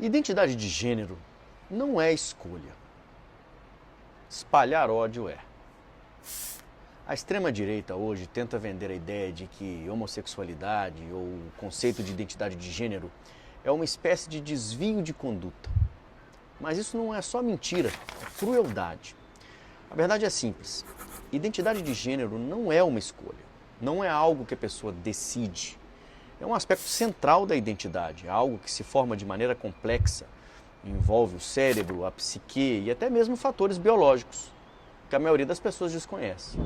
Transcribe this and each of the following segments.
Identidade de gênero não é escolha. Espalhar ódio é. A extrema-direita hoje tenta vender a ideia de que homossexualidade ou o conceito de identidade de gênero é uma espécie de desvio de conduta. Mas isso não é só mentira, é crueldade. A verdade é simples. Identidade de gênero não é uma escolha. Não é algo que a pessoa decide. É um aspecto central da identidade, algo que se forma de maneira complexa. Envolve o cérebro, a psique e até mesmo fatores biológicos, que a maioria das pessoas desconhece.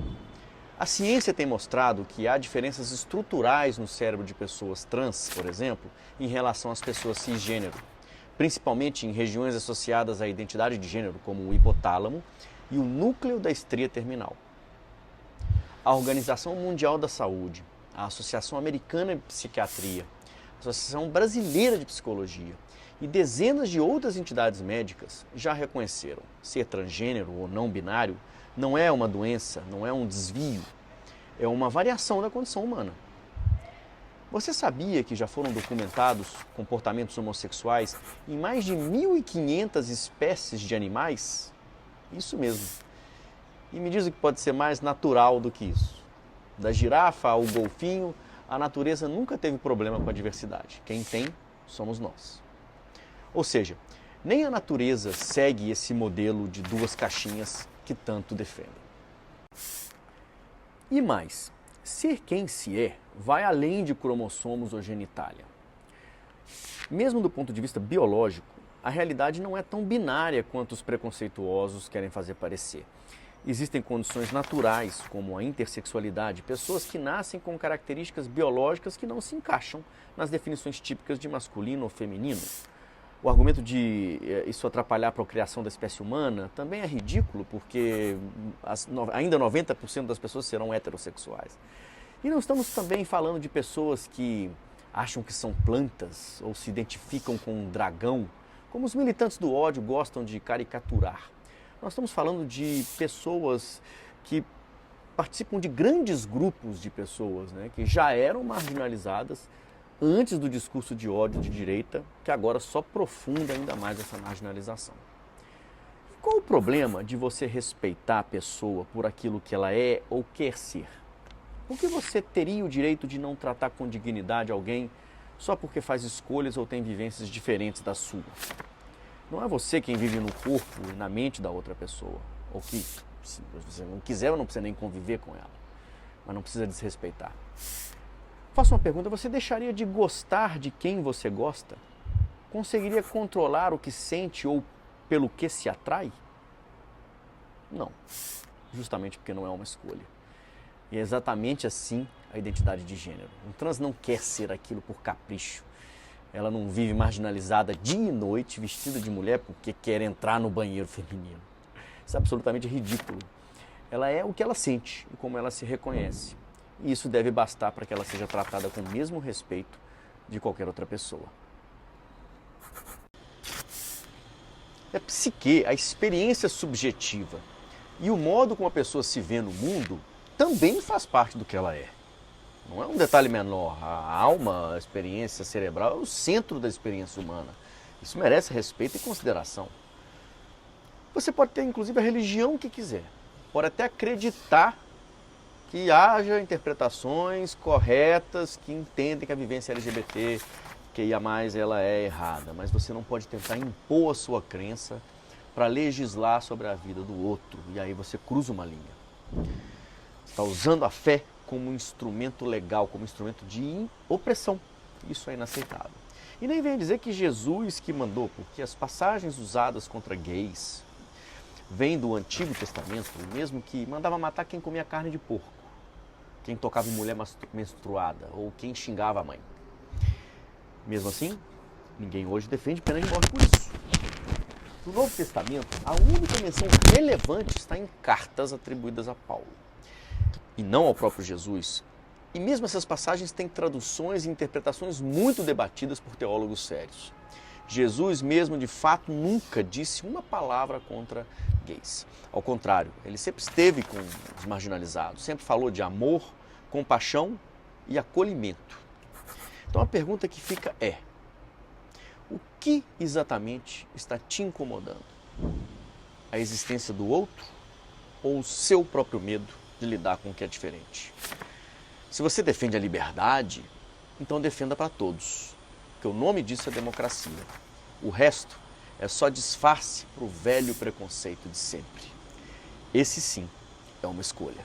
A ciência tem mostrado que há diferenças estruturais no cérebro de pessoas trans, por exemplo, em relação às pessoas cisgênero, principalmente em regiões associadas à identidade de gênero, como o hipotálamo e o núcleo da estria terminal. A Organização Mundial da Saúde, a Associação Americana de Psiquiatria, a Associação Brasileira de Psicologia e dezenas de outras entidades médicas já reconheceram ser transgênero ou não binário não é uma doença, não é um desvio, é uma variação da condição humana. Você sabia que já foram documentados comportamentos homossexuais em mais de 1.500 espécies de animais? Isso mesmo. E me diz o que pode ser mais natural do que isso. Da girafa ao golfinho, a natureza nunca teve problema com a diversidade. Quem tem, somos nós. Ou seja, nem a natureza segue esse modelo de duas caixinhas que tanto defendem. E mais, ser quem se é vai além de cromossomos ou genitália. Mesmo do ponto de vista biológico, a realidade não é tão binária quanto os preconceituosos querem fazer parecer. Existem condições naturais, como a intersexualidade, pessoas que nascem com características biológicas que não se encaixam nas definições típicas de masculino ou feminino. O argumento de isso atrapalhar a procriação da espécie humana também é ridículo, porque ainda 90% das pessoas serão heterossexuais. E não estamos também falando de pessoas que acham que são plantas ou se identificam com um dragão, como os militantes do ódio gostam de caricaturar. Nós estamos falando de pessoas que participam de grandes grupos de pessoas, né, que já eram marginalizadas antes do discurso de ódio de direita, que agora só aprofunda ainda mais essa marginalização. Qual o problema de você respeitar a pessoa por aquilo que ela é ou quer ser? Por que você teria o direito de não tratar com dignidade alguém só porque faz escolhas ou tem vivências diferentes da sua? Não é você quem vive no corpo e na mente da outra pessoa. Ou que, se você não quiser, não precisa nem conviver com ela. Mas não precisa desrespeitar. Faço uma pergunta, você deixaria de gostar de quem você gosta? Conseguiria controlar o que sente ou pelo que se atrai? Não. Justamente porque não é uma escolha. E é exatamente assim a identidade de gênero. Um trans não quer ser aquilo por capricho. Ela não vive marginalizada dia e noite, vestida de mulher porque quer entrar no banheiro feminino. Isso é absolutamente ridículo. Ela é o que ela sente e como ela se reconhece. E isso deve bastar para que ela seja tratada com o mesmo respeito de qualquer outra pessoa. A psique, a experiência subjetiva e o modo como a pessoa se vê no mundo também faz parte do que ela é. Não é um detalhe menor. A alma, a experiência cerebral é o centro da experiência humana. Isso merece respeito e consideração. Você pode ter, inclusive, a religião que quiser. Pode até acreditar que haja interpretações corretas que entendem que a vivência LGBT, que ia mais, ela é errada. Mas você não pode tentar impor a sua crença para legislar sobre a vida do outro. E aí você cruza uma linha. Você está usando a fé como instrumento legal, como instrumento de opressão. Isso é inaceitável. E nem venha dizer que Jesus que mandou, porque as passagens usadas contra gays vêm do Antigo Testamento, mesmo que mandava matar quem comia carne de porco, quem tocava em mulher menstruada ou quem xingava a mãe. Mesmo assim, ninguém hoje defende pena de morte por isso. No Novo Testamento, a única menção relevante está em cartas atribuídas a Paulo, e não ao próprio Jesus. E mesmo essas passagens têm traduções e interpretações muito debatidas por teólogos sérios. Jesus mesmo, de fato, nunca disse uma palavra contra gays. Ao contrário, ele sempre esteve com os marginalizados, sempre falou de amor, compaixão e acolhimento. Então a pergunta que fica é: o que exatamente está te incomodando? A existência do outro ou o seu próprio medo de lidar com o que é diferente? Se você defende a liberdade, então defenda para todos, porque o nome disso é democracia. O resto é só disfarce para o velho preconceito de sempre. Esse sim é uma escolha.